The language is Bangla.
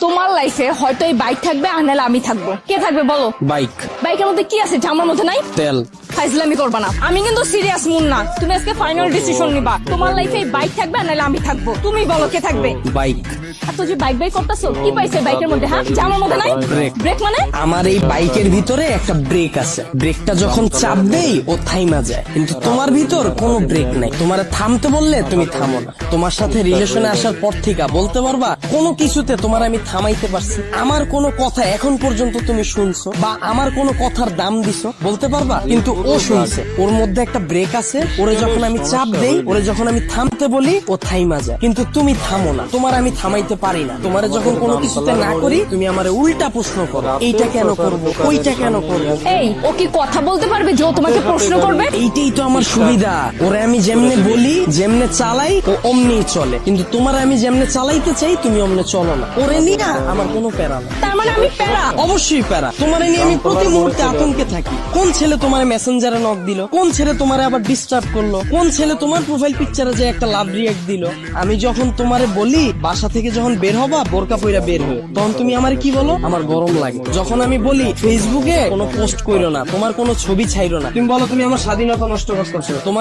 তোমার লাইফে হয়তো এই বাইক থাকবে আর নাহলে আমি থাকবো, কে থাকবে বলো? বাইক। বাইকের মধ্যে কি আছে যা আমার মধ্যে নাই? তেল। ফাইজলামি করবা না, আমি কিন্তু সিরিয়াস মুন না। তুমি আজকে ফাইনাল ডিসিশন নিবা, তোমার লাইফে এই বাইক থাকবে আর নাহলে আমি থাকবো। তুমি বলো কে থাকবে? বাইক। এত যে বাইক বাইক করতেছো, কি পাইছে বাইকের মধ্যে? হ্যাঁ, যা আমার মধ্যে নাই? ব্রেক। ব্রেক মানে? আমার এই বাইকের ভিতরে একটা ব্রেক আছে, ব্রেকটা যখন চাপ দেই ও থাইমা যায়, কিন্তু তোমার ভিতর কোনো ব্রেক নাই। তোমার থামতে বললে তুমি থামো না। তোমার সাথে রিলেশনে আসার পর থেকে বলতে পারবা কোনো কিছুতে তোমার আমি থামাইতে পারছি? আমার কোনো কথা এখন পর্যন্ত তুমি শুনছো বা আমার কোনো কথার দাম দিছো বলতে পারবা? কিন্তু ও শুনছে, ওর মধ্যে একটা ব্রেক আছে। ওরে যখন আমি চাপ দেই, ওরে যখন আমি থামতে বলি ও থাইমা যায়, কিন্তু তুমি থামো না। তোমার আমি থামাইতে পারি না। তোমারে যখন কোনো কিছুতে না করি তুমি আমারে উল্টা প্রশ্ন করো, এইটা কেন করবো, ওইটা কেন করবো। এই, ও কি কথা বলতে পারবে যে ও তোমাকে প্রশ্ন করবে? এইটাই তো আমার সুবিধা। ওরে আমি যেমনে বলি, যেমনে চালাই, ও অমনি চলে। কিন্তু তোমার আমি যেমনে চালাইতে চাই তুমি অমনে চলো না। ওরে নিয়ে আমার কোনো প্যারা না। তার মানে আমি প্যারা? অবশ্যই প্যারা। তোমারে নিয়ে আমি প্রতি মুহূর্তে আতঙ্কে থাকি। কোন ছেলে তোমার মেসেঞ্জারে নক দিল, কোন ছেলে তোমারে আবার ডিস্টার্ব করলো, কোন ছেলে তোমার প্রোফাইল পিকচারে যে একটা লাভ রিয়াক্ট দিল। আমি যখন তোমারে বলি বাসা থেকে যখন বের হবা বোরকা পইরা বের হয়ে, তখন তুমি আমারে কি বলো? আমার গরম লাগে। যখন আমি বলি ফেসবুকে কোনো পোস্ট কইরো না, তোমার কোনো ছবি ছাইরো না, তুমি বলো তুমি আমার স্বাধীনতা নষ্ট করছো। তোমার